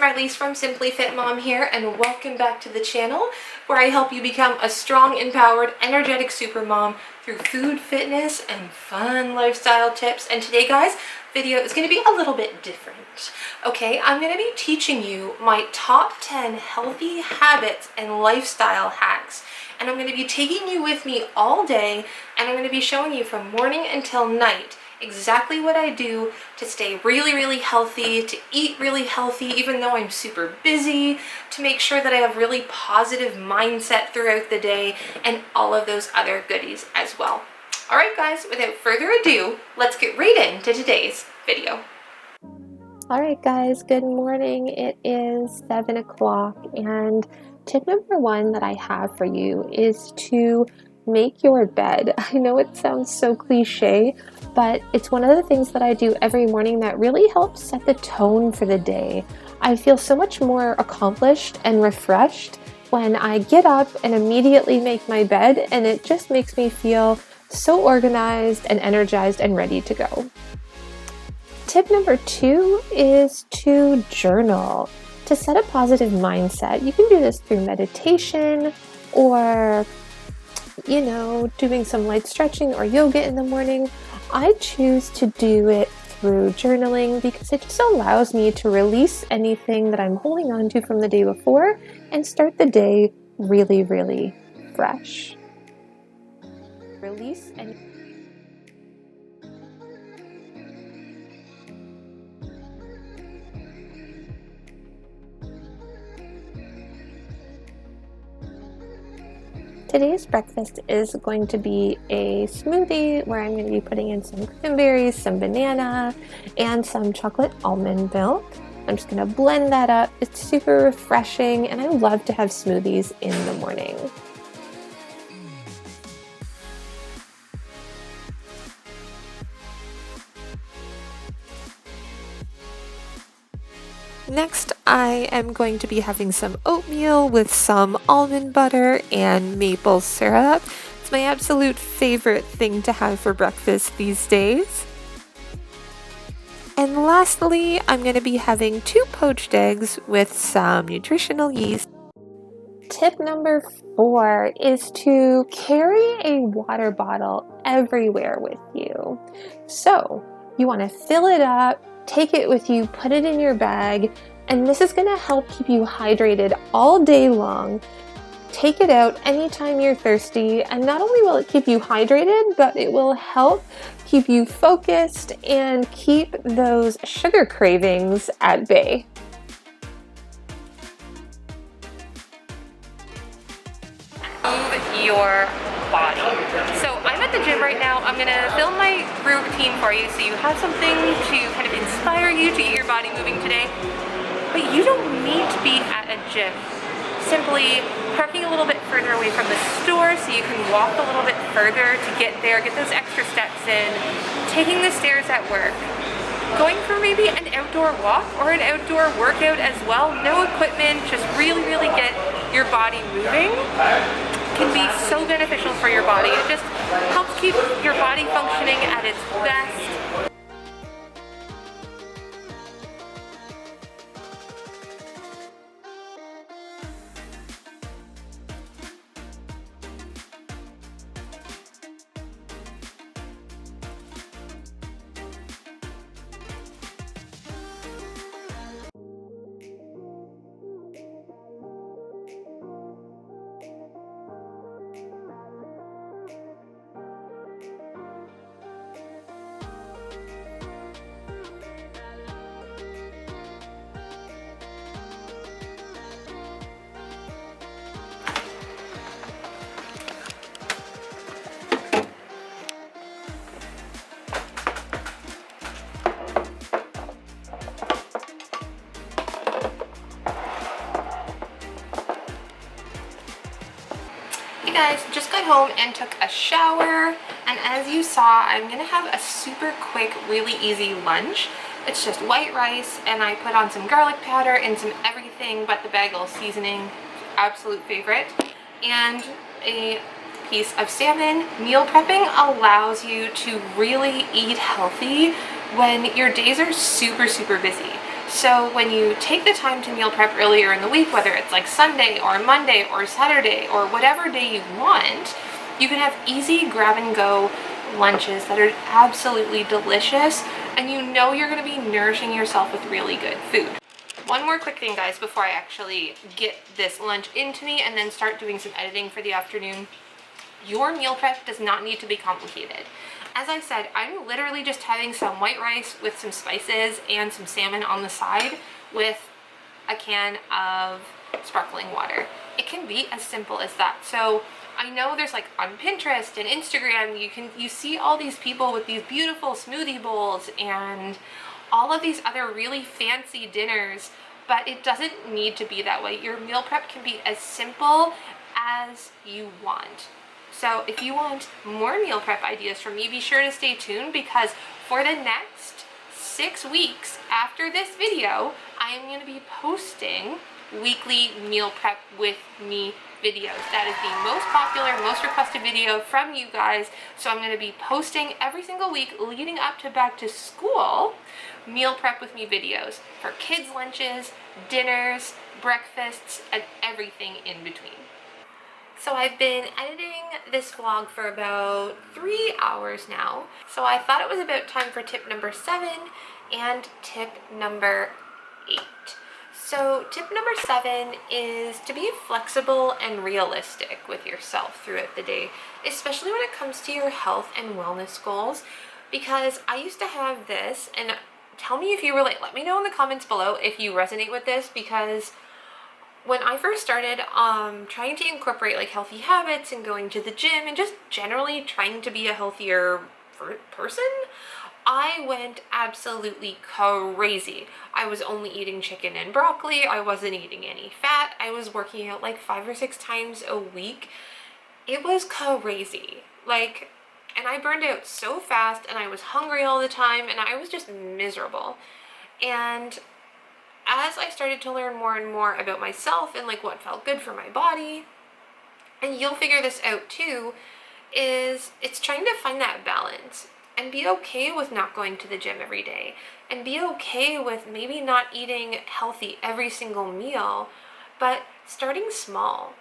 Marliese from Simply Fit Mom here, and welcome back to the channel where I help you become a strong, empowered, energetic supermom through food, fitness, and fun lifestyle tips. And today, guys, video is going to be a little bit different. Okay, I'm going to be teaching you my top 10 healthy habits and lifestyle hacks. And I'm going to be taking you with me all day, and I'm going to be showing you from morning until night exactly what I do to stay really healthy, to eat really healthy even though I'm super busy, to make sure that I have really positive mindset throughout the day, and all of those other goodies as well. All right, guys, without further ado, let's get right into today's video. All right, guys, good morning. It is 7 o'clock, and tip number one that I have for you is to make your bed. I know it sounds so cliche, but it's one of the things that I do every morning that really helps set the tone for the day. I feel so much more accomplished and refreshed when I get up and immediately make my bed, and it just makes me feel so organized and energized and ready to go. Tip number two is to journal. To set a positive mindset, you can do this through meditation or, doing some light stretching or yoga in the morning. I choose to do it through journaling because it just allows me to release anything that I'm holding on to from the day before and start the day really fresh. Release any Today's breakfast is going to be a smoothie where I'm going to be putting in some cranberries, some banana, and some chocolate almond milk. I'm just going to blend that up. It's super refreshing, and I love to have smoothies in the morning. Next, I am going to be having some oatmeal with some almond butter and maple syrup. It's my absolute favorite thing to have for breakfast these days. And lastly, I'm going to be having 2 poached eggs with some nutritional yeast. Tip number 4 is to carry a water bottle everywhere with you. So you want to fill it up, take it with you, put it in your bag, and this is going to help keep you hydrated all day long. Take it out anytime you're thirsty, and not only will it keep you hydrated, but it will help keep you focused and keep those sugar cravings at bay. Move your body. So I'm at the gym right now. I'm gonna film my routine for you so you have something to kind of inspire you to get your body moving today. But you don't need to be at a gym. Simply parking a little bit further away from the store so you can walk a little bit further to get there, get those extra steps in, taking the stairs at work, going for maybe an outdoor walk or an outdoor workout as well. No equipment, just really get your body moving can be so beneficial for your body. It just helps keep your body functioning at its best. Hey guys, just got home and took a shower, and as you saw, I'm gonna have a super quick, really easy lunch. It's just white rice, and I put on some garlic powder and some everything but the bagel seasoning, absolute favorite, and a piece of salmon. Meal prepping allows you to really eat healthy when your days are super busy. So when you take the time to meal prep earlier in the week, whether it's like Sunday or Monday or Saturday or whatever day you want, you can have easy grab and go lunches that are absolutely delicious, and you know you're going to be nourishing yourself with really good food. One more quick thing, guys, before I actually get this lunch into me and then start doing some editing for the afternoon. Your meal prep does not need to be complicated. As I said, I'm literally just having some white rice with some spices and some salmon on the side with a can of sparkling water. It can be as simple as that. So I know there's like on Pinterest and Instagram, you see all these people with these beautiful smoothie bowls and all of these other really fancy dinners, but it doesn't need to be that way. Your meal prep can be as simple as you want. So if you want more meal prep ideas from me, be sure to stay tuned, because for the next 6 weeks after this video, I am going to be posting weekly meal prep with me videos. That is the most popular, most requested video from you guys. So I'm going to be posting every single week leading up to back to school meal prep with me videos for kids' lunches, dinners, breakfasts, and everything in between. So I've been editing this vlog for about 3 hours now. So I thought it was about time for tip number 7 and tip number 8. So tip number 7 is to be flexible and realistic with yourself throughout the day, especially when it comes to your health and wellness goals, because I used to have this, and tell me if you relate. Let me know in the comments below if you resonate with this, because when I first started trying to incorporate like healthy habits and going to the gym and just generally trying to be a healthier person, I went absolutely crazy. I was only eating chicken and broccoli. I wasn't eating any fat. I was working out like 5 or 6 times a week. It was crazy. Like, and I burned out so fast, and I was hungry all the time, and I was just miserable. And as I started to learn more and more about myself and like what felt good for my body, and you'll figure this out too, is it's trying to find that balance and be okay with not going to the gym every day, and be okay with maybe not eating healthy every single meal, but starting small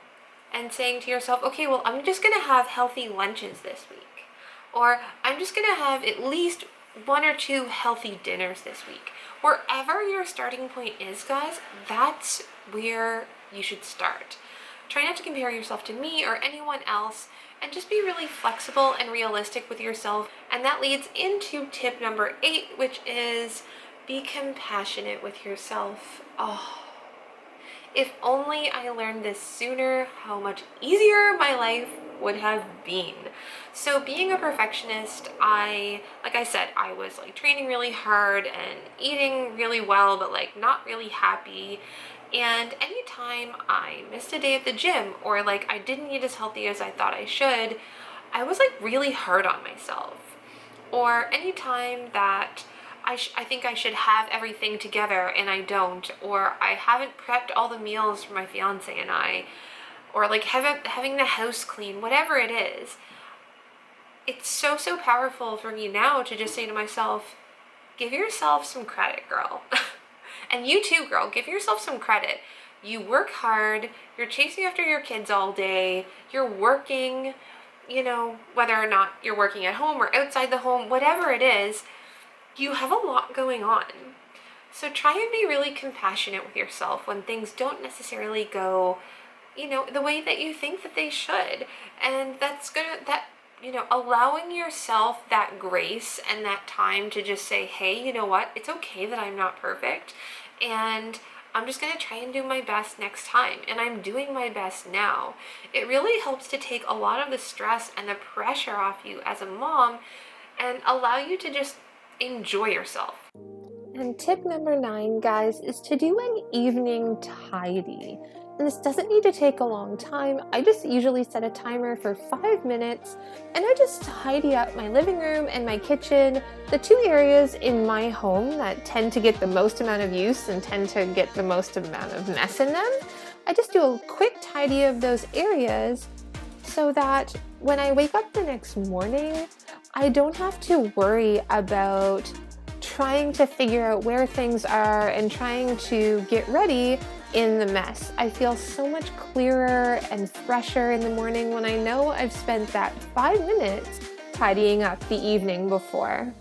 and saying to yourself, okay, well, I'm just gonna have healthy lunches this week, or I'm just gonna have at least 1 or 2 healthy dinners this week. Wherever your starting point is, guys, that's where you should start. Try not to compare yourself to me or anyone else, and just be really flexible and realistic with yourself. And that leads into tip number 8, which is be compassionate with yourself. Oh, if only I learned this sooner, how much easier my life would have been. So being a perfectionist, like I said, I was like training really hard and eating really well, but like not really happy. And anytime I missed a day at the gym, or like I didn't eat as healthy as I thought I should, I was like really hard on myself. Or anytime that I think I should have everything together and I don't, or I haven't prepped all the meals for my fiance and I, or like having the house clean, whatever it is. It's so powerful for me now to just say to myself, give yourself some credit, girl. And you too, girl, give yourself some credit. You work hard, you're chasing after your kids all day, you're working, you know, whether or not you're working at home or outside the home, whatever it is, you have a lot going on. So try and be really compassionate with yourself when things don't necessarily go, you know, the way that you think that they should. And allowing yourself that grace and that time to just say, hey, you know what, it's okay that I'm not perfect, and I'm just going to try and do my best next time, and I'm doing my best now. It really helps to take a lot of the stress and the pressure off you as a mom and allow you to just enjoy yourself. And tip number 9, guys, is to do an evening tidy. And this doesn't need to take a long time. I just usually set a timer for 5 minutes, and I just tidy up my living room and my kitchen, the 2 areas in my home that tend to get the most amount of use and tend to get the most amount of mess in them. I just do a quick tidy of those areas so that when I wake up the next morning, I don't have to worry about trying to figure out where things are and trying to get ready in the mess. I feel so much clearer and fresher in the morning when I know I've spent that 5 minutes tidying up the evening before.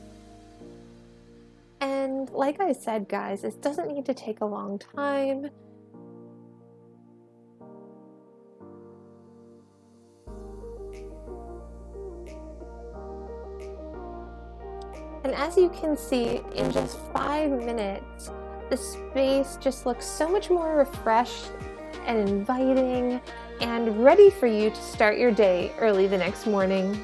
And like I said, guys, this doesn't need to take a long time. And as you can see, in just 5 minutes, the space just looks so much more refreshed and inviting and ready for you to start your day early the next morning.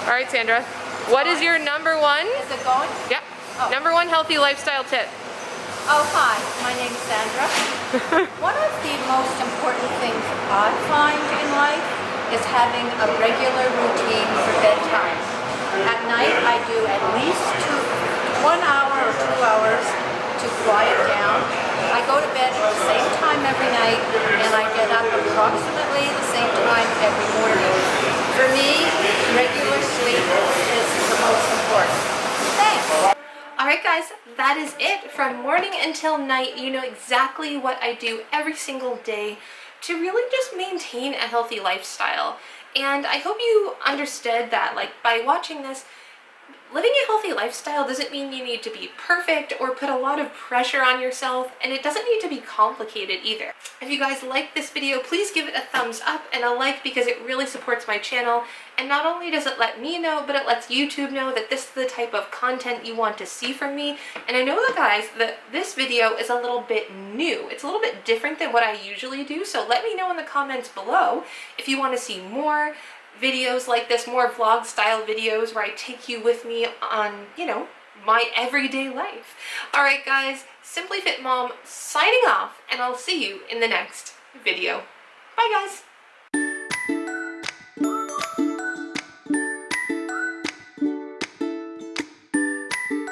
All right, Sandra, what is your number one? Is it going? Yeah. Oh. Number one healthy lifestyle tip. Oh, hi. My name is Sandra. One of the most important things I find in life is having a regular routine for bedtime. At night, I do at least 1 hour or 2 hours to quiet down. I go to bed at the same time every night, and I get up approximately the same time every morning. For me, regular sleep is the most important. Thanks. All right, guys, that is it. From morning until night, you know exactly what I do every single day to really just maintain a healthy lifestyle. And I hope you understood that, like, by watching this, living a healthy lifestyle doesn't mean you need to be perfect or put a lot of pressure on yourself, and it doesn't need to be complicated either. If you guys like this video, please give it a thumbs up and a like because it really supports my channel. And not only does it let me know, but it lets YouTube know that this is the type of content you want to see from me. And I know that, guys, that this video is a little bit new. It's a little bit different than what I usually do, so let me know in the comments below if you want to see more videos like this, more vlog style videos where I take you with me on, you know, my everyday life. All right, guys, Simply Fit Mom signing off, and I'll see you in the next video. Bye, guys.